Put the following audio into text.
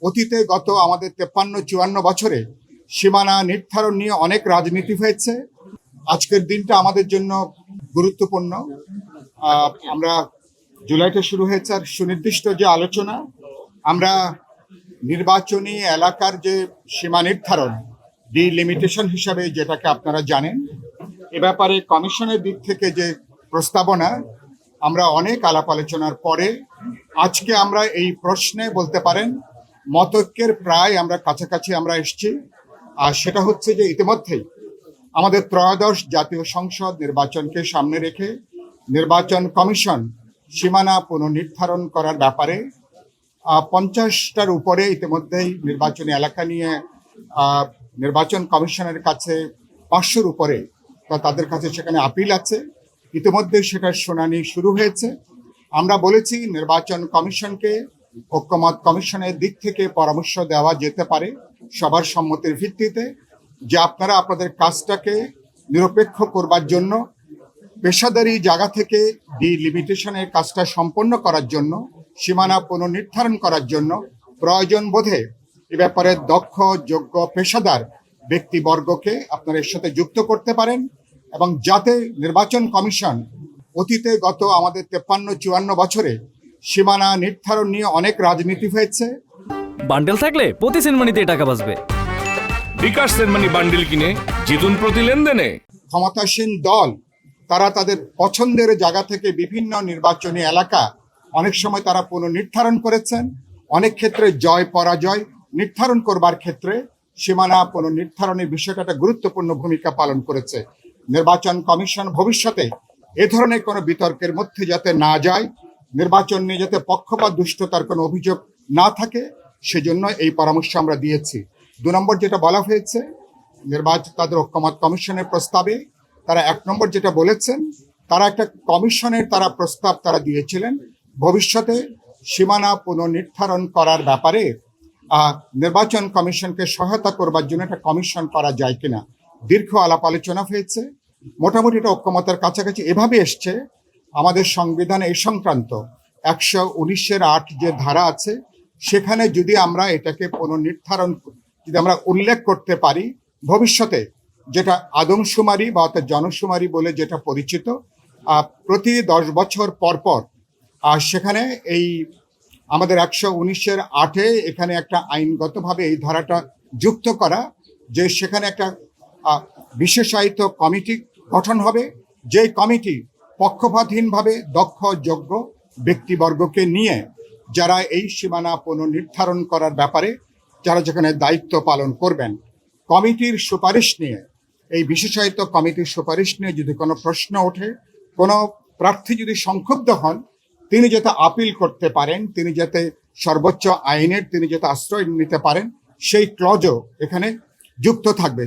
অতীতে গত আমাদের 53-54 বছরে সীমানা নির্ধারণ নিয়ে অনেক রাজনীতি হয়েছে। আজকের দিনটা আমাদের জন্য গুরুত্বপূর্ণ। আমরা জুলাইতে শুরু হয়েছে আর সুনির্দিষ্ট যে আলোচনা, আমরা নির্বাচনী এলাকার যে সীমা নির্ধারণ ডিলিমিটেশন হিসাবে যেটাকে আপনারা জানেন, এ ব্যাপারে কমিশনের দিক থেকে যে প্রস্তাবনা, আমরা অনেক আলাপ আলোচনার পরে আজকে আমরা এই প্রশ্নে বলতে পারেন মতৈক্যের প্রায় আমরা কাছাকাছি আমরা এসেছি। আর সেটা হচ্ছে যে ইতিমধ্যেই আমাদের ত্রয়োদশ জাতীয় সংসদ নির্বাচনকে সামনে রেখে নির্বাচন কমিশন সীমানা পুনর্নির্ধারণ করার ব্যাপারে 50টার উপরে ইতিমধ্যেই নির্বাচনী এলাকা নিয়ে নির্বাচন কমিশনের কাছে 500-র উপরে তাদের কাছে সেখানে আপিল আছে। ইতিমধ্যে সেটার শুনানি শুরু হয়েছে। আমরা বলেছি নির্বাচন কমিশনকে ঐক্যমত কমিশনের দিক থেকে পরামর্শ দেওয়া যেতে পারে সবার সম্মতির ভিত্তিতে, যে আপনারা আপনাদের কাজটাকে নিরপেক্ষ করবার জন্য, পেশাদারি জায়গা থেকে ডিলিমিটেশনের কাজটা সম্পন্ন করার জন্য, সীমানা পুনর্নির্ধারণ করার জন্য প্রয়োজন বোধে এ ব্যাপারে দক্ষ যোগ্য পেশাদার ব্যক্তিবর্গকে আপনারা এর সাথে যুক্ত করতে পারেন, এবং যাতে নির্বাচন কমিশন অতীতে গত আমাদের 53-54 বছরে সীমানা নির্ধারণ নিয়ে অনেক রাজনীতি হয়েছে। বান্ডেল থাকলে প্রতি সেনমানিতে টাকা বাঁচবে। বিকাশ সেনমানি বান্ডেল কিনে জিতুন প্রতি লেনদেনে। ক্ষমতাসীন দল তারা তাদের পছন্দের জায়গা থেকে বিভিন্ন নির্বাচনী এলাকা অনেক সময় তারা পুনর্নির্ধারণ করেছেন। অনেক ক্ষেত্রে জয় পরাজয় নির্ধারণ করবার ক্ষেত্রে সীমানা পুনর্নির্ধারণের বিষয়টা একটা গুরুত্বপূর্ণ ভূমিকা পালন করেছে। নির্বাচন কমিশন ভবিষ্যতে এ ধরনের কোনো বিতর্কের মধ্যে যাতে না যায়, নির্বাচন নিয়ে যাতে পক্ষপাত দুষ্টতার কোনো অভিযোগ না থাকে, সেজন্য এই পরামর্শ আমরা দিয়েছি। 2 নম্বর যেটা বলা হয়েছে, নির্বাচন তাদের ঐক্যমত কমিশনের প্রস্তাবে তারা 1 নম্বর যেটা বলেছেন, তারা একটা কমিশনের তারা প্রস্তাব তারা দিয়েছিলেন ভবিষ্যতে সীমানা পুনর্নির্ধারণ করার ব্যাপারে নির্বাচন কমিশনকে সহায়তা করবার জন্য একটা কমিশন করা যায় কিনা। দীর্ঘ আলাপ আলোচনা হয়েছে, মোটামুটি এটা ঐক্যমতের কাছাকাছি এভাবে এসছে। আমাদের সংবিধানে এই সংক্রান্ত 119-এর 8 যে ধারা আছে, সেখানে যদি আমরা এটাকে পুনর্নির্ধারণ যদি আমরা উল্লেখ করতে পারি ভবিষ্যতে, যেটা আদমশুমারি বা অর্থাৎ জনশুমারি বলে যেটা পরিচিত, প্রতি 10 বছর পর পর সেখানে এই আমাদের 119-এর 8-এ এখানে একটা আইনগতভাবে এই ধারাটা যুক্ত করা, যে সেখানে একটা বিশেষায়িত কমিটি গঠন হবে, যে কমিটি পক্ষপাতহীনভাবে দক্ষ যোগ্য ব্যক্তিবর্গকে নিয়ে যারা এই সীমানা পুনর্নির্ধারণ করার ব্যাপারে যারা যেখানে দায়িত্ব পালন করবেন, কমিটির সুপারিশ নিয়ে, এই বিশেষায়িত কমিটির সুপারিশ নিয়ে যদি কোনো প্রশ্ন ওঠে, কোনো প্রার্থী যদি সংক্ষুব্ধ হন, তিনি যাতে আপিল করতে পারেন, তিনি যাতে সর্বোচ্চ আইনের তিনি যাতে আশ্রয় নিতে পারেন, সেই ক্লজও এখানে যুক্ত থাকবে।